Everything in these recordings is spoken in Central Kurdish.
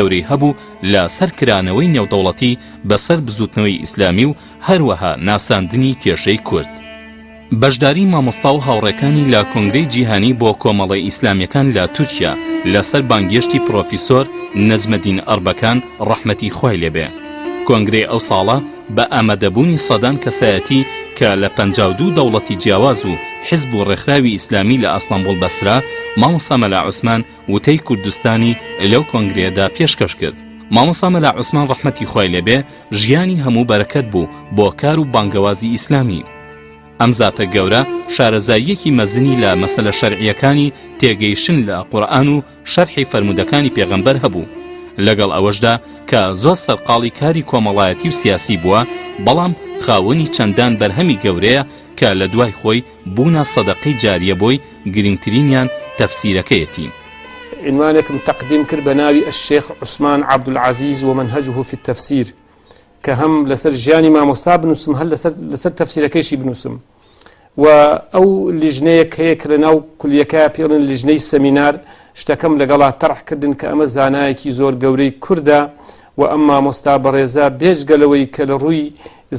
گەورەی هەبوو لە سەرکرانەوەی نێودەوڵەتی بەسەر بزوتنەوەی ئیسلامی و هەروەها ناساندنی کێشەی کورد. بەشداری مامۆستا و هاوڕێکانی لە کۆنگرەی جیهانی بۆ کۆمەڵی ئیسلامیەکان لە تورکیا لەسەر بانگێشتی پرۆفیسۆر نەجمەدین ئەربەکان ڕەحمەتی خوای لێبێ. کۆنگرەی ئەو ساڵە بە ئامادەبوونی سەدان کەسایەتی کە لە 52 دەوڵەتی جیاواز و حیزب و ڕێکخراوی ئیسلامی لە ئەستانبوڵ بەسرا مامۆستا مەلا عوسمان وتەی کوردستانی لەو کۆنگرەیەدا پێشکەش کرد. مامۆستا مەلا عوسمان ڕەحمەتی خوای لێبێ ژیانی هەموو بەرەکەت بوو بۆ کار و بانگەوازی ئیسلامی. ئەم زاتە گەورە شارەزاییەکی مەزنی لە مەسەلە شەرعیەکانی تێگەیشتن لە قورئان و شەرحی فەرمودەکانی پێغەمبەر هەبوو، لەگەڵ ئەوەشدا کە زۆر سەرقاڵی کاری کۆمەڵایەتی و سیاسی بووە، بەڵام خاوەنی چەندان بەرهەمی گەورەیە کە لە دوای خۆی بوونە سەدەقەی جاریە بۆی گرنگترینیان تەفسیرەکەیەتی. عنوانێکم تەقدیم کرد بە ناوی الشێخ عوسمان عەبدولعەزیز ومنهجه في التفسير کە هەم لەسەر ژیانی مامۆستا بنووسم هەر لەسەر تەفسیرەکەیشی بنووسم، و ئەو لیژنەیەک هەیە کە لەناو کولیەکە پێڵن لیژنەی سەمینار شتەکەم لەگەڵا تەڕحکردن کە ئەمە زانایەکی زۆر گەورەی کووردە و ئەم مامۆستا بەڕێزا بێژگەلەوەی کە لە ڕووی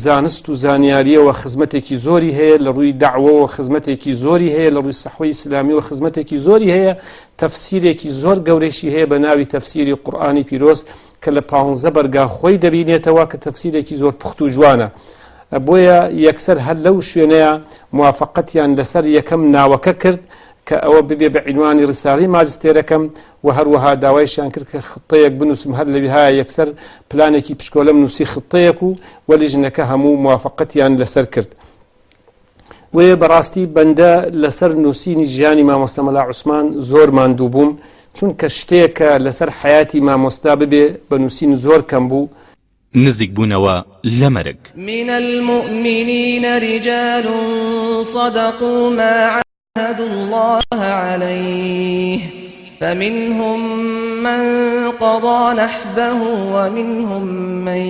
زانست و زانیاریەوە خزمەتێکی زۆری هەیە، لە ڕووی داعوەوە خزمەتێکی زۆری هەیە، لە ڕووی سەحوەی ئیسلامیەوە خزمەتێکی زۆری هەیە، تەفسیرێکی زۆر گەورەیشی هەیە بە ناوی تەفسیری قورئانی پیرۆز کە لە 15 بەرگا خۆی دەبینێتەوە کە تەفسیرێکی زۆر پوخت و جوانە. بۆیە یەکسەر هەر لەو شوێنەیە موافقەتیان لەسەر یەکەم ناوەکە کرد کە ئەوە ببێ بە عنوانی ڕساڵەی ماجستێرەکەم و هەروەها داوایشیان کرد کە خطەیەک بنووسم هەر لەویهای یەکسەر پلانێکی پشکۆلەم نووسی خطەیەک و وەلیژنەکە هەموو موافقەتیان لەسەر کرد. وێ بەڕاستی بەندە لەسەر نووسینی ژیانی مامۆستا مەلا عوسمان زۆر ماندوو بووم، چونکە شتێکە لەسەر حیاتی مامۆستا ببێ بە نووسین زۆر کەم بوو. نزیک بوونەوە لە مەرگ. من المؤمنين رجال صدقوا ما عاهدوا الله عليه فمنهم من قضى نحبه ومنهم من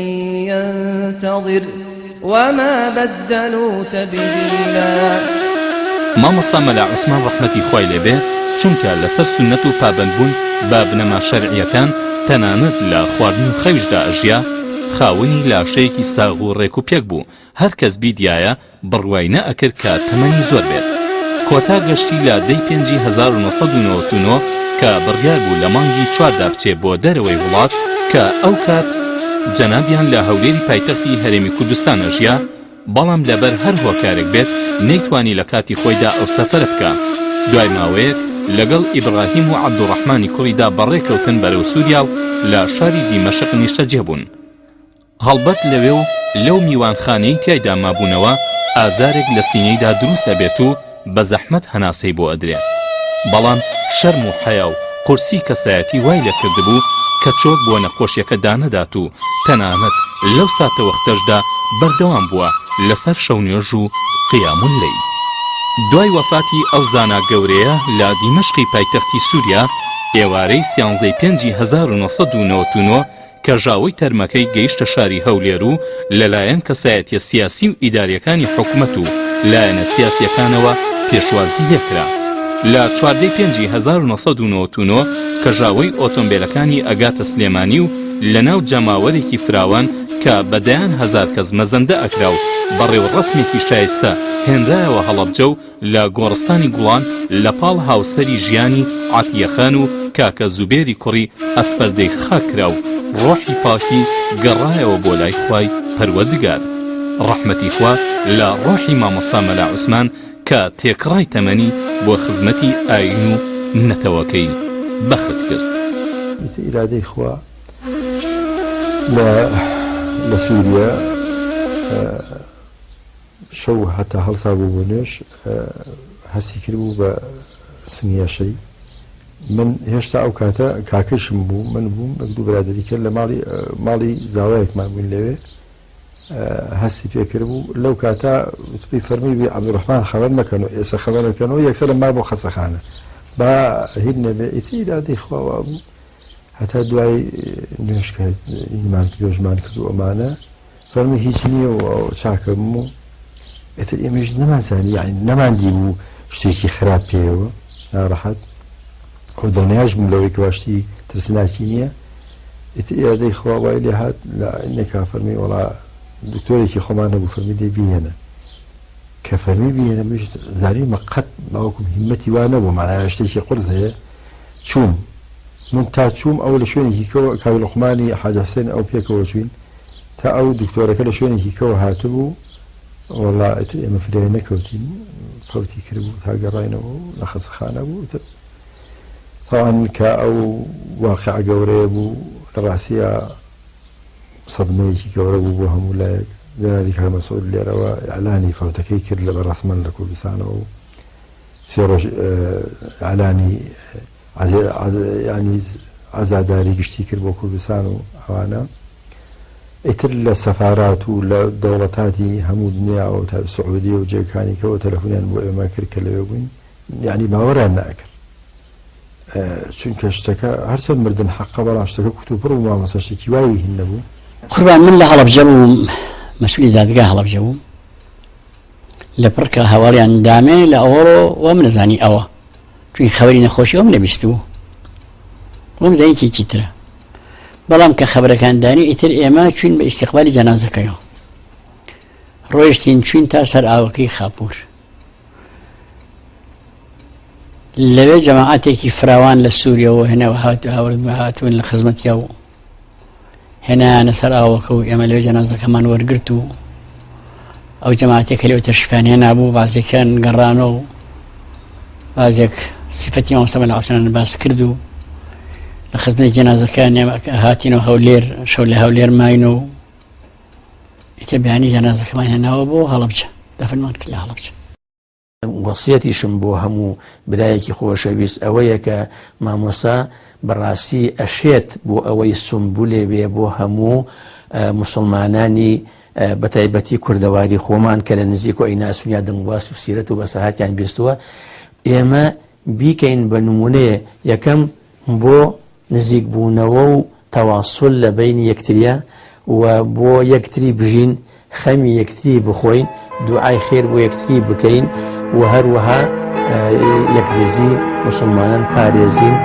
ينتظر وما بدلوا تبديلا. مامۆستا مەلا عوسمان ڕەحمەتی خوای لێبێ چونکە لەسەر سونەت و پابەندبوون بە بنەما شەرعیەکان تەنانەت لە خواردن و خەویشدا ئەژیا، خاوەنی لاشەیەکی ساغ و ڕێک و پێک بوو، هەر کەس بیدیایە بڕوای نەئەکرد کە تەمەنی زۆر بێت. کۆتا گەشتی لە دەی 1999 کە بڕیار بوو لە مانگی 4دا بچێ بۆ دەرەوەی وڵات کە ئەو کات جەنابیان لە هەولێری پایتەختی هەرێمی کوردستان ئەژیا، بەڵام لەبەر هەر هۆکارێک بێت نەیتوانی لە کاتی خۆیدا ئەو سەفەرە بکە. دوای ماوەیەک لەگەڵ ئیبراهیم و عەبدوڕەحمانی کوڕیدا بەڕێکەوتن بەرەو سووریا و لە شاری دیمەشق نیشتەجێ بوون. هەڵبەت لەوێ و لەو میوانخانەی تیایدا مابوونەوە ئازارێک لە سینەیدا دروست ئەبێت و بە زەحمەت هەناسەی بۆ ئەدرێ، بەڵام شەرم و حەیا و قورسی کەسایەتی وای لێ کردبوو کە چۆک بۆ نەخۆشیەکە دانەدات و تەنانەت لەو ساتە وەختەشدا بەردەوام بووە لەسەر شەونێژ و قیام اللەیل. دوای وەفاتی ئەو زانا گەورەیە لە دیمەشقی پایتەختی سووریا ئێوارەی 1999 کە ژاوەی تەرمەکەی گەیشتە شاری هەولێر و لەلایەن کەسایەتیە سیاسی و ئیداریەکانی حکومەت و لایەنە سیاسیەکانەوە پێشوازی لێکرا. لە 14 پێنجی 1999 کە ژاوەی ئۆتۆمبیلەکانی ئەگاتە سلێمانی و لەناو جەماوەرێکی فراوان کە بەدەیان 1000 کەس مەزەندە ئەکرا و بەڕێوەڕەسمێکی شایستە هێنرایەوە هەڵەبجە و لە گۆڕستانی گوڵان لە پاڵ هاوسەری ژیانی عاتیەخان و کاکە زوبێری کوڕی ئەسپەردەی خاکرا و ڕۆحی پاکی گەڕایەوە بۆ لای خوای پەروەردگار. ڕەحمەتی خوا لە ڕۆحی مامۆستا مەلا عوسمان کە تێکڕای تەمەنی بۆ خزمەتی ئاین و نەتەوەکەی بەخت کرد. ئیرادەی خوا لە سووریا شەو هەتا هەڵسا بوو بۆ نوێژ هەستی کرد بوو بە سنگیاشەی. من هێشتا ئەو کاتە کاکەشم بوو، من بووم دوو برادری کرد لە ماڵی زاوایەکمان بووین لەوێ، هەستی پێکرد بوو. لەو کاتە وتپی فەرمی بێ عەبدوڕەحمان خەبەر مەکەن و ئێستا خەبەر مەکەنەوە یەکسەر ما بۆ خەسەخانە با هیچ نەبێ. ئیتر ئیرادەی خواوە بوو هەتا دوای نوێژکە ئینمان پێشمان کرد و ئەمانە فەرمی هیچ نییە و چاکەم و ئێتر ئێمەش نەمانزانی، یعنی نەماندی بوو شتێکی خراپ پێیەوە، ناڕەحەت و دڵنیاش بووم لەوەی کە باشتی ترسناکی نییە. ئێدەی خواوای لێ هات لە ئینێکا فەرمی وەڵا دکتۆرێکی خۆمان هەبوو فەرمی دەی بهێنە کە فەرمی بهێنە مش زاریمە قەت باوەکم هیمەتی وا نەبوو مانایە شتێکی قورس هەیە چووم من تا چووم ئەو لە شوێنێکی کەوە کاوی لوقمانی حاج حوسێن ئەو پێکەوە چوین تا ئەو دکتۆرەکە لە شوێنێکی کەوە هاتبوو وەڵا ئیتر ئێمە فرێ نەکەوتین فەوتی کردبوو تا گەڕاینەوە لە خەستەخانە بوو طبعا کە ئەو واقع گەورەیە بوو لە ڕاستیە سەدمەیەکی گەورە بوو بۆ هەموو لایەک جەنابی کاک مەسعود لێرەوە ئیعلانی فەوتەکەی کرد لە بەڕەسمەند لە کوردستانەوە و سێ ڕۆژ ئیعلانی ینی ئازاداری گشتی کرد بۆ کوردستان و ئەوانە ئیتر لە سەفارات و لە دەوڵەتاتی هەموو دنیاوە تا سعودی و جێگەکانی کەەوە تەلەفۆنیان بۆ ئێمە کرد کە لەوێ بووین یعنی باوەڕیان ناکرد چونکە شتەکە هەرچەند مردن حەقە بەڵام شتەکە کوت و پڕ و مامەسە شتێکی وایی هین نەبوو. قوربان من لە هەڵەبجە بووم مەسئولی دادگا هەڵەبجە بووم لە پڕکە هەواڵیان دامێ لە ئەوڕۆ وە منەزانی ئەوە چون خەبەری نەخۆشی ئەوم نەبیستبوو وەم زانی کێکی ترە بەڵام کە خەبەرەکان دانی ئیتر ئێمە چوین بە ئیستیقبالی جەنازەکەیەوە ڕۆیشتین چوین تا سەر ئاوەکەی خاپوور لەوێ جەماعەتێکی فراوان لە سووریەوە هێناوە هاتوون لە خزمەتیا و هێنایانە سەر ئاوەکە و ئێمە لەوێ جەنازەکەمان وەرگرت و ئەو جەماعەتێکە لەوێ تەشریفیان هێنا بوو بازێکیان گەڕانەوە و بازێک سیفەتی مامۆستا مەلا عوسمان باس کرد و لە خزمەتی جەنازەکان هاتینەوە هەولێر شەو لە هەولێر ماینەوە و ئیتر بەیانی جەنازەکەمان هێناوە بۆ هەڵەبجە دەفنمان کرد لە هەڵەبجە. وەسیەتیشم بۆ هەموو برایەکی خۆشەویست ئەوەیە کە مامۆستا بەڕاستی ئەشێت بۆ ئەوەی سمبولێ بێ بۆ هەموو موسڵمانانی بەتایبەتی کوردەواری خۆمان کە لە نزیک و ئەیناسونیا دەمواس و سیرەت و بەسەهاتیان بیستووە ئێمە بیکەین بە نمونەیە یەکەم بۆ نزیک بوونەوە و تەواصل لە بینی یەکتریە و بۆ یەکتری بژین خەمی یەکتری بخۆین دوعای خێر بۆ یەکتری بکەین و هەروەها یەکریزی موسڵمانان پارێزین